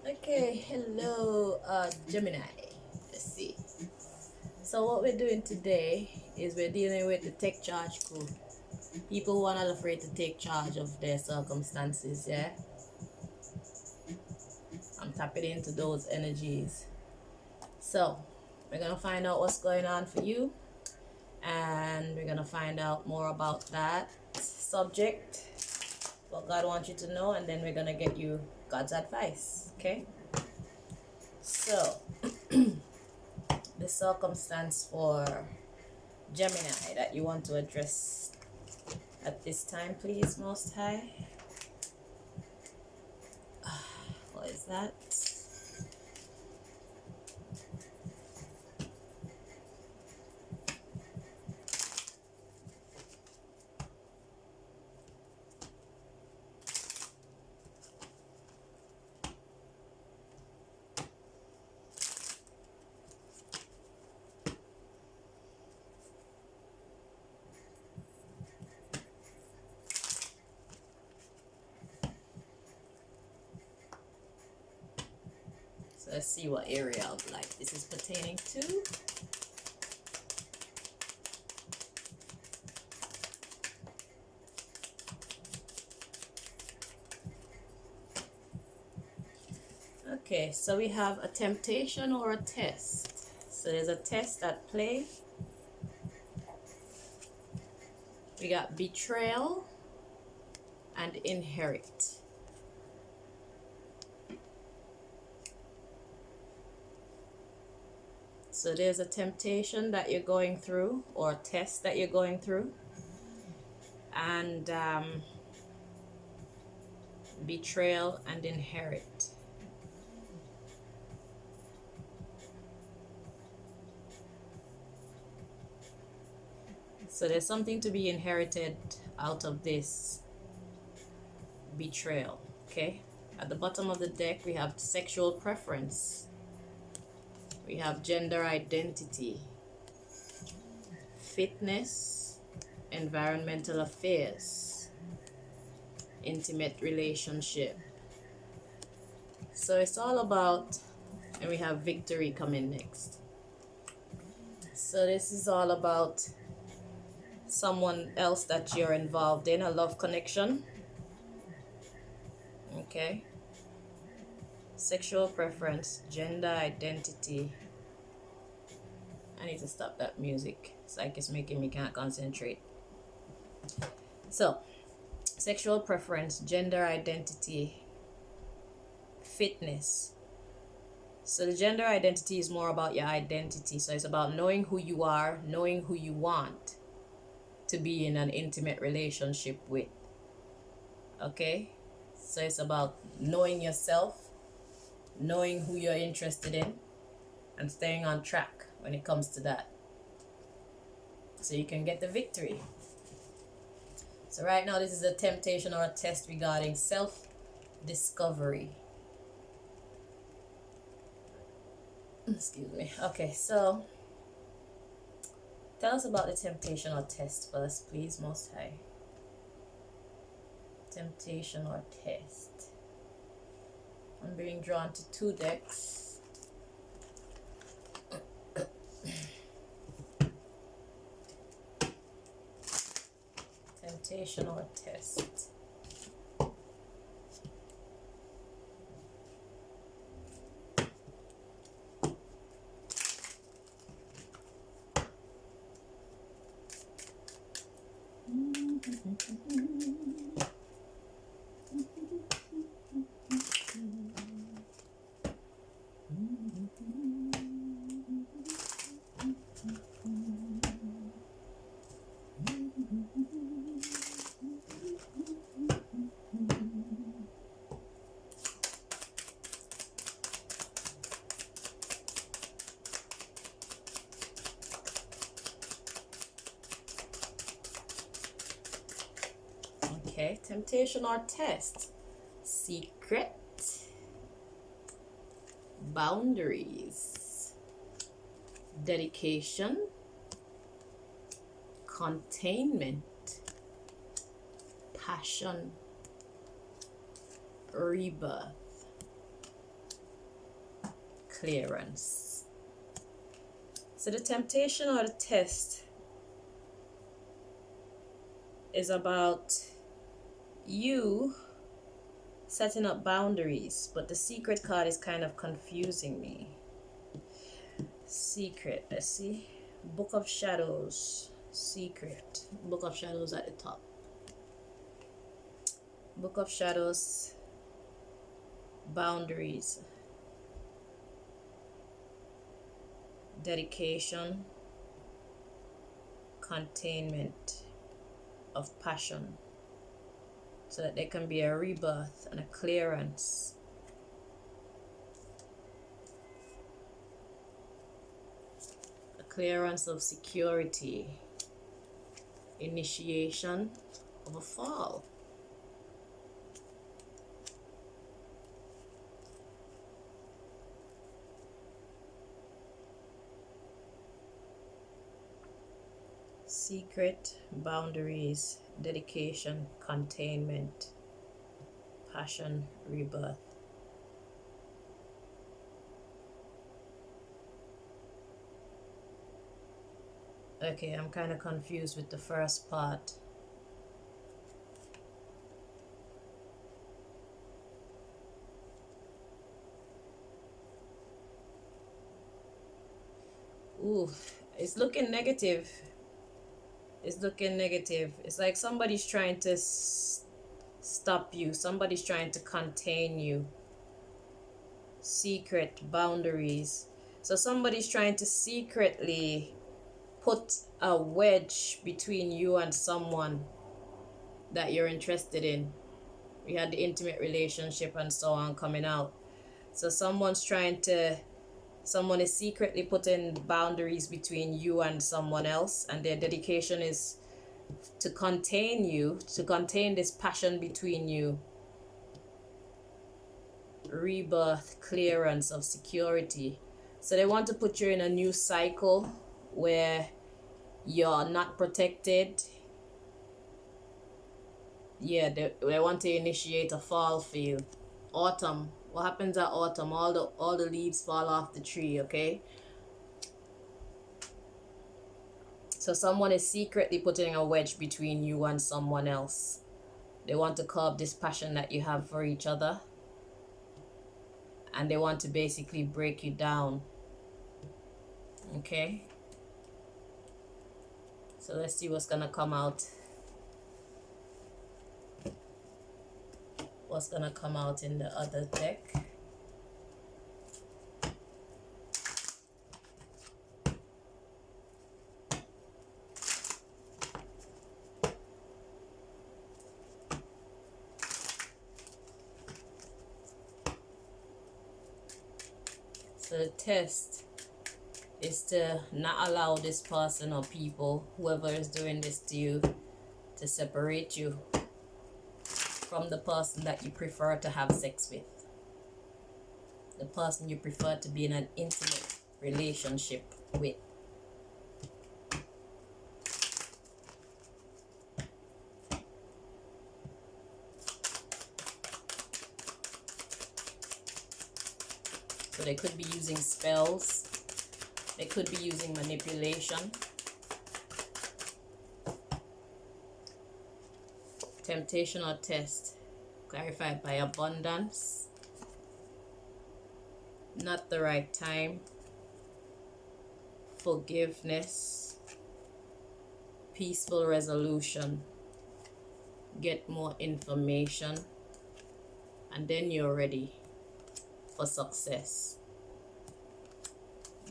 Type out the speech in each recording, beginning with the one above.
Okay, hello, Gemini. Let's see. So what we're doing today is we're dealing with the take charge crew. People who are not afraid to take charge of their circumstances. Yeah, I'm tapping into those energies. So we're gonna find out what's going on for you, and we're gonna find out more about that subject, what God wants you to know, and then we're gonna get you God's advice. Okay. So the circumstance for Gemini that you want to address at this time, please, Most High. What is that? So let's see what area of life this is pertaining to. Okay, so we have a temptation or a test. So there's a test at play. We got betrayal and inherit. So there's a temptation that you're going through, or a test that you're going through, and betrayal and inherit. So there's something to be inherited out of this betrayal. Okay, at the bottom of the deck we have sexual preference, we have gender identity, fitness, environmental affairs, intimate relationship. So it's all about, and we have victory coming next. So this is all about someone else that you're involved in, a love connection. Okay, sexual preference, gender identity. I need to stop that music. It's like it's making me can't concentrate. So sexual preference, gender identity, fitness. So the gender identity is more about your identity. So it's about knowing who you are, knowing who you want to be in an intimate relationship with. Okay, so it's about knowing yourself, knowing who you're interested in, and staying on track when it comes to that, so you can get the victory. So right now this is a temptation or a test regarding self-discovery. Excuse me. Okay, so tell us about the temptation or test first, please, Most High. Temptation or test. I'm being drawn to two decks. Temptation or test. Okay, temptation or test. Secret, boundaries, dedication, containment, passion, rebirth. clearance. So the temptation or the test is about you setting up boundaries, but the secret card is kind of confusing me. Secret, let's see. Book of Shadows, secret. Book of Shadows at the top. Book of Shadows, boundaries, dedication, containment of passion, so that there can be a rebirth and a clearance. A clearance of security, initiation of a fall. Secret, boundaries, dedication, containment, passion, rebirth. Okay, I'm kind of confused with the first part. Ooh, it's looking negative. It's looking negative. It's like somebody's trying to stop you. Somebody's trying to contain you. Secret, boundaries. So somebody's trying to secretly put a wedge between you and someone that you're interested in. We had the intimate relationship and so on coming out. So someone is secretly putting boundaries between you and someone else, and their dedication is to contain you, to contain this passion between you. Rebirth, clearance of security. So they want to put you in a new cycle where you're not protected. Yeah, they want to initiate a fall for you. Autumn. What happens at autumn? All the leaves fall off the tree, okay? So someone is secretly putting a wedge between you and someone else. They want to curb this passion that you have for each other. And they want to basically break you down. Okay? So let's see what's gonna come out. What's gonna come out in the other deck. So the test is to not allow this person or people, whoever is doing this to you, to separate you from the person that you prefer to have sex with. The person you prefer to be in an intimate relationship with. So they could be using spells. They could be using manipulation. Temptation or test, clarified by abundance. Not the right time. Forgiveness. Peaceful resolution. Get more information. And then you're ready for success.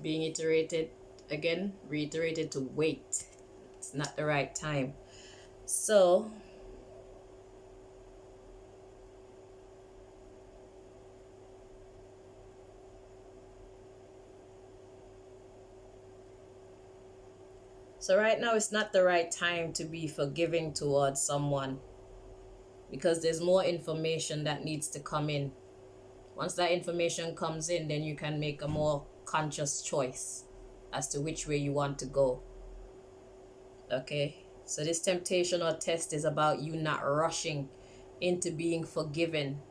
Being iterated again, reiterated to wait. It's not the right time. So right now it's not the right time to be forgiving towards someone, because there's more information that needs to come in. Once that information comes in, then you can make a more conscious choice as to which way you want to go. Okay, so this temptation or test is about you not rushing into being forgiving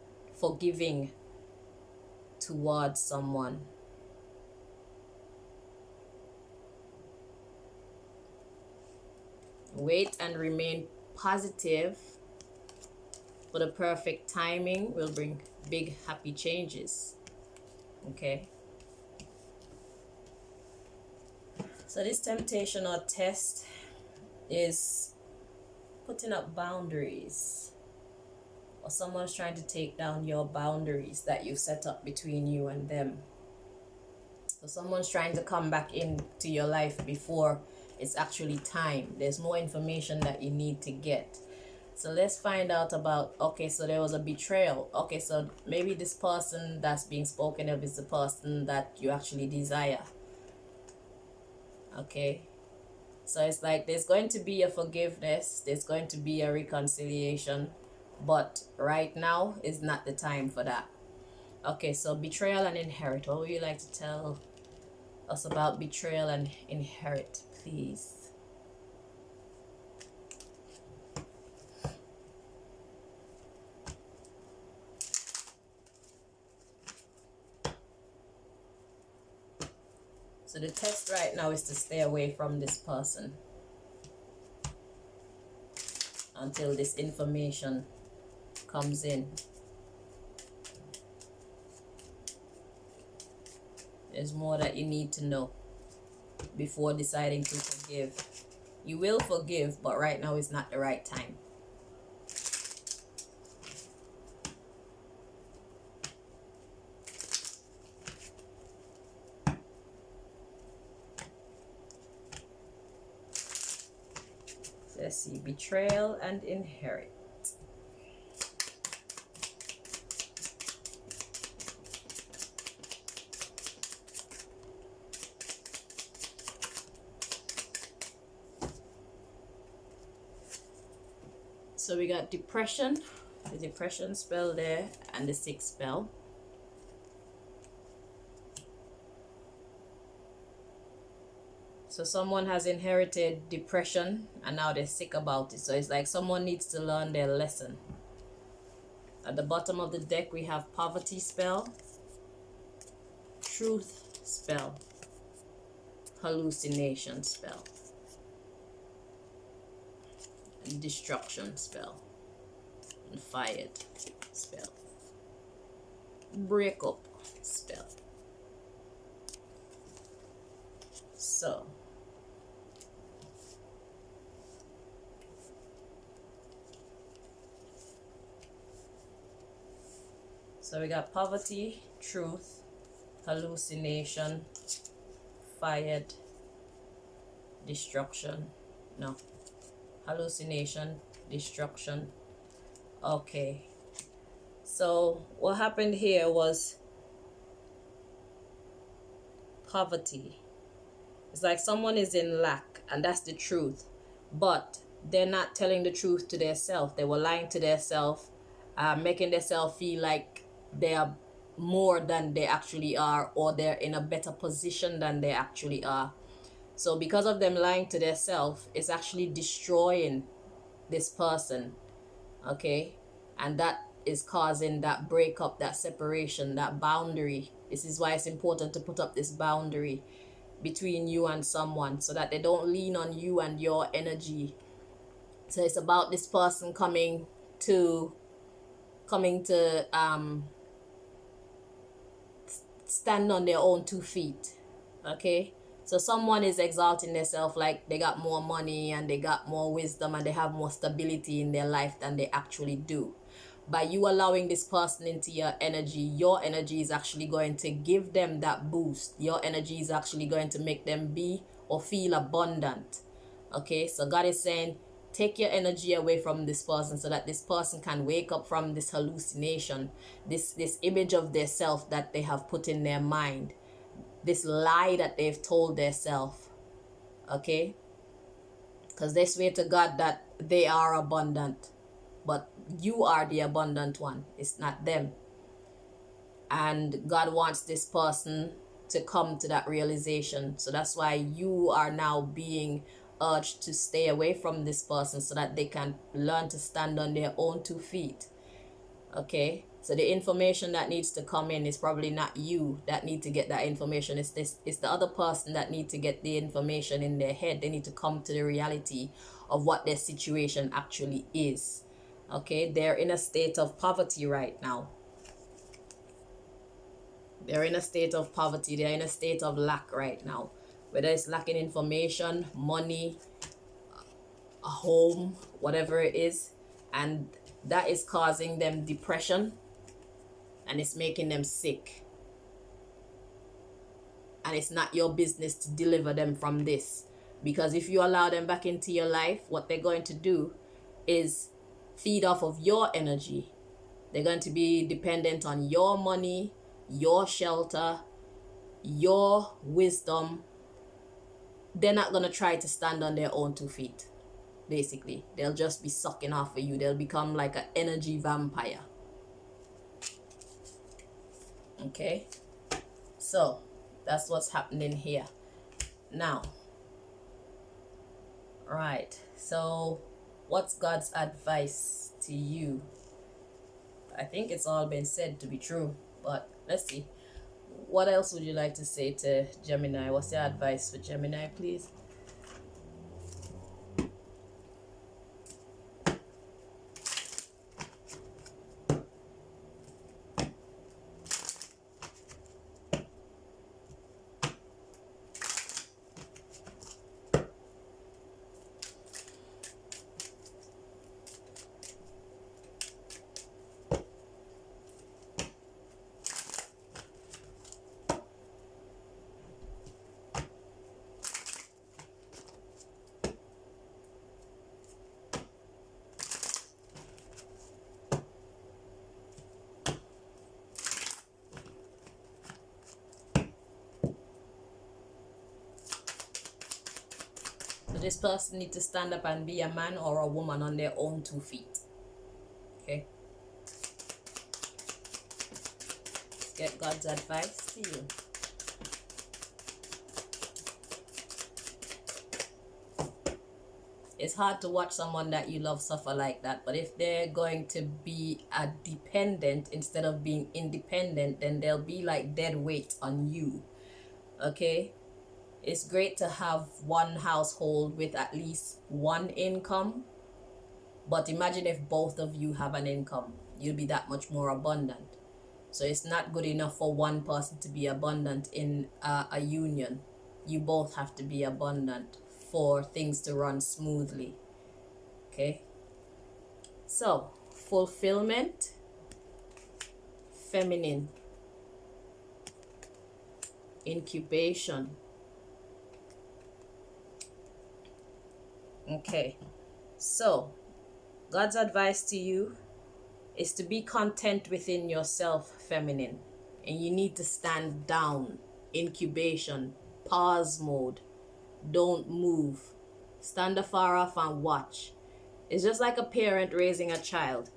towards someone. Wait and remain positive, for the perfect timing will bring big happy changes. Okay, so this temptation or test is putting up boundaries, or someone's trying to take down your boundaries that you set up between you and them. So someone's trying to come back into your life before it's actually time. There's more information that you need to get. So let's find out about, okay, so there was a betrayal. Okay, so maybe this person that's being spoken of is the person that you actually desire. Okay, so it's like there's going to be a forgiveness, there's going to be a reconciliation, but right now is not the time for that. Okay, so betrayal and inherit. What would you like to tell us about betrayal and inherit, please? So the test right now is to stay away from this person until this information comes in. There's more that you need to know before deciding to forgive. You will forgive, but right now is not the right time. Let's see, betrayal and inherit. So we got depression, the depression spell there, and the 6 spell. So someone has inherited depression and now they're sick about it. So it's like someone needs to learn their lesson. At the bottom of the deck we have poverty spell, truth spell, hallucination spell, and destruction spell, and fired spell, breakup spell. So we got poverty, truth, hallucination, fired, destruction. No, hallucination, destruction. Okay, so what happened here was poverty. It's like someone is in lack, and that's the truth, but they're not telling the truth to themselves. They were lying to themselves, making themselves feel like they are more than they actually are, or they're in a better position than they actually are. So because of them lying to themselves, it's actually destroying this person. Okay, and that is causing that breakup, that separation, that boundary. This is why it's important to put up this boundary between you and someone, so that they don't lean on you and your energy. So it's about this person coming to stand on their own 2 feet. Okay, so someone is exalting themselves like they got more money and they got more wisdom and they have more stability in their life than they actually do. By you allowing this person into your energy is actually going to give them that boost. Your energy is actually going to make them be or feel abundant. Okay, so God is saying, take your energy away from this person so that this person can wake up from this hallucination, this image of their self that they have put in their mind, this lie that they've told their self. Okay, because they swear to God that they are abundant, but you are the abundant one. It's not them. And God wants this person to come to that realization. So that's why you are now being urged to stay away from this person so that they can learn to stand on their own 2 feet. Okay, So the information that needs to come in is probably not you that need to get that information. It's the other person that need to get the information in their head. They need to come to the reality of what their situation actually is. Okay, they're in a state of poverty right now. They're in a state of poverty. They're in a state of lack right now. Whether it's lacking information, money, a home, whatever it is. And that is causing them depression. And it's making them sick. And it's not your business to deliver them from this. Because if you allow them back into your life, what they're going to do is feed off of your energy. They're going to be dependent on your money, your shelter, your wisdom. They're not going to try to stand on their own 2 feet. Basically, they'll just be sucking off of you. They'll become like an energy vampire. Okay, so that's what's happening here now. Right, so what's God's advice to you? I think it's all been said to be true, but let's see. What else would you like to say to Gemini? What's your advice for Gemini, please? This person needs to stand up and be a man or a woman on their own 2 feet. Okay. Let's get God's advice to you. It's hard to watch someone that you love suffer like that, but if they're going to be a dependent instead of being independent, then they'll be like dead weight on you. Okay. It's great to have one household with at least one income. But imagine if both of you have an income. You'll be that much more abundant. So it's not good enough for one person to be abundant in a union. You both have to be abundant for things to run smoothly. Okay? So, fulfillment, feminine, incubation. Okay, so God's advice to you is to be content within yourself, feminine. And you need to stand down, incubation, pause mode. Don't move. Stand afar off and watch. It's just like a parent raising a child.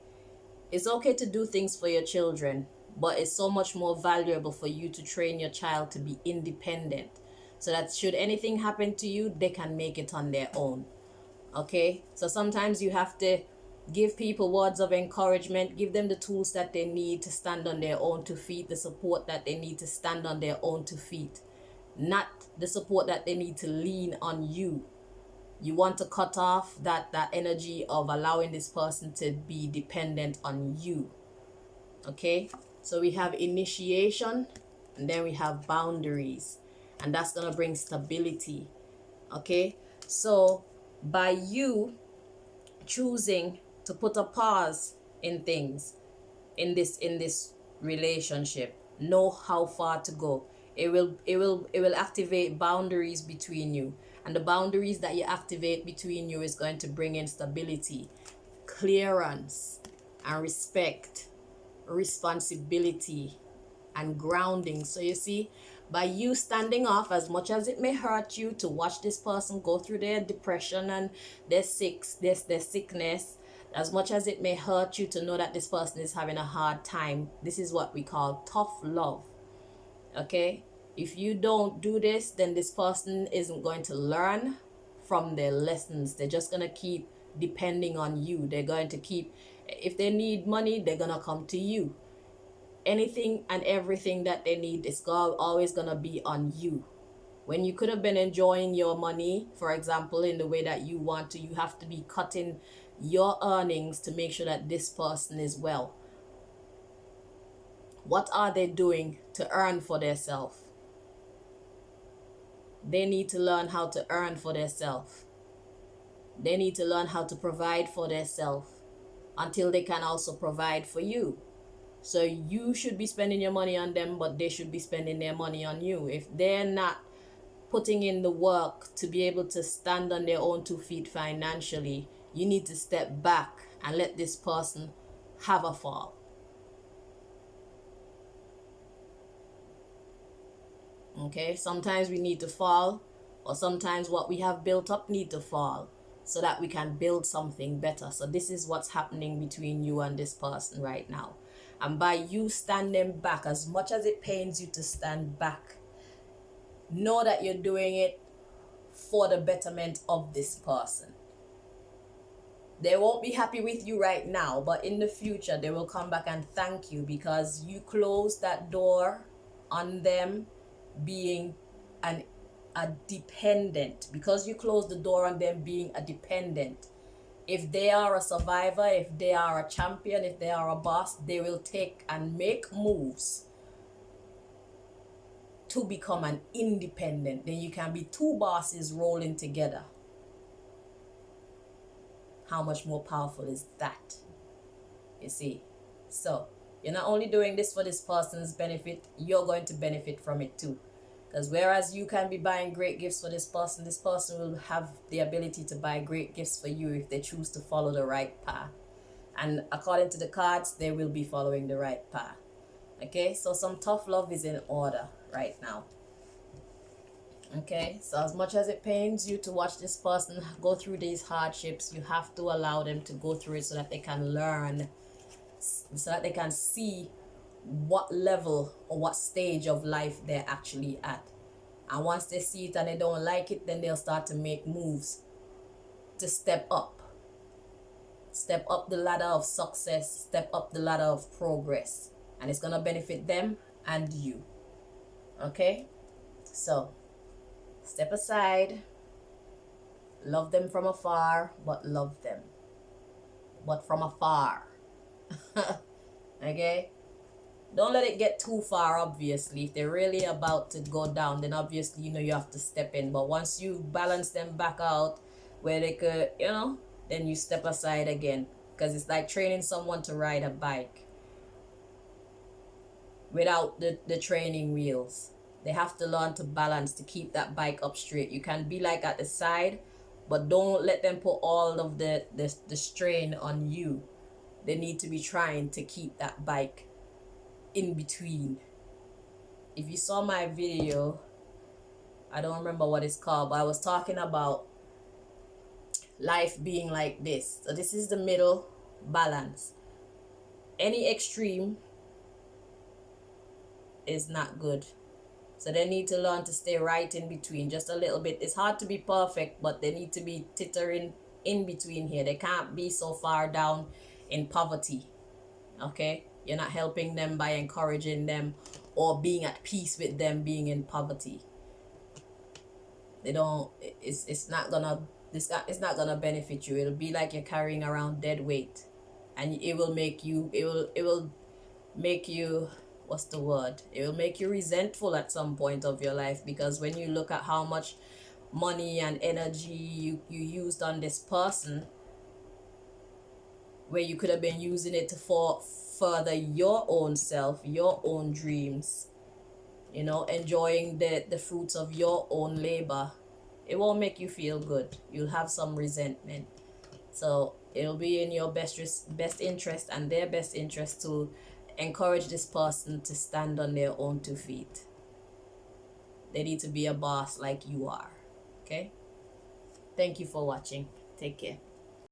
It's okay to do things for your children, but it's so much more valuable for you to train your child to be independent. So that should anything happen to you, they can make it on their own. Okay, so sometimes you have to give people words of encouragement, give them the tools that they need to stand on their own 2 feet, the support that they need to stand on their own 2 feet, not the support that they need to lean on you. You want to cut off that energy of allowing this person to be dependent on you. Okay, so we have initiation and then we have boundaries, and that's gonna bring stability. Okay, so by you choosing to put a pause in things in this relationship, know how far to go. It will activate boundaries between you, and the boundaries that you activate between you is going to bring in stability, clearance, and respect, responsibility, and grounding. So you see, by you standing off, as much as it may hurt you to watch this person go through their depression and their sickness, as much as it may hurt you to know that this person is having a hard time, this is what we call tough love. Okay, if you don't do this, then this person isn't going to learn from their lessons. They're just going to keep depending on you. They're going to keep, if they need money, they're going to come to you. anything and everything that they need is always gonna be on you. When you could have been enjoying your money, for example, in the way that you want to, you have to be cutting your earnings to make sure that this person is well. What are they doing to earn for themselves? They need to learn how to earn for themselves. They need to learn how to provide for themselves until they can also provide for you. So you should be spending your money on them, but they should be spending their money on you. If they're not putting in the work to be able to stand on their own 2 feet financially, you need to step back and let this person have a fall. Okay, sometimes we need to fall, or sometimes what we have built up need to fall so that we can build something better. So this is what's happening between you and this person right now. And by you standing back, as much as it pains you to stand back, know that you're doing it for the betterment of this person. They won't be happy with you right now, but in the future they will come back and thank you because you closed that door on them being a dependent. Because you closed the door on them being a dependent. If they are a survivor, if they are a champion, if they are a boss, they will take and make moves to become an independent. Then you can be 2 bosses rolling together. How much more powerful is that? You see? So you're not only doing this for this person's benefit, you're going to benefit from it too. Because whereas you can be buying great gifts for this person will have the ability to buy great gifts for you if they choose to follow the right path. And according to the cards, they will be following the right path. Okay, so some tough love is in order right now. Okay, so as much as it pains you to watch this person go through these hardships, you have to allow them to go through it so that they can learn, so that they can see what level or what stage of life they're actually at. And once they see it and they don't like it, then they'll start to make moves to step up the ladder of success, step up the ladder of progress, and it's gonna benefit them and you. Okay, so step aside, love them from afar, but love them, but from afar. Okay, don't let it get too far. Obviously, if they're really about to go down, then obviously you have to step in. But once you balance them back out where they could, then you step aside again. Because it's like training someone to ride a bike without the training wheels. They have to learn to balance to keep that bike up straight. You can be like at the side, but don't let them put all of the strain on you. They need to be trying to keep that bike in between. If you saw my video, I don't remember what it's called, but I was talking about life being like this. So this is the middle balance. Any extreme is not good. So they need to learn to stay right in between, just a little bit. It's hard to be perfect, but they need to be tittering in between here. They can't be so far down in poverty. Okay? You're not helping them by encouraging them or being at peace with them being in poverty. It's not gonna benefit you. It'll be like you're carrying around dead weight, and it will make you what's the word? It will make you resentful at some point of your life, because when you look at how much money and energy you used on this person, where you could have been using it to further your own self, your own dreams, enjoying the fruits of your own labor, it won't make you feel good. You'll have some resentment. So it'll be in your best interest and their best interest to encourage this person to stand on their own 2 feet. They need to be a boss like you are. Okay? Thank you for watching. Take care.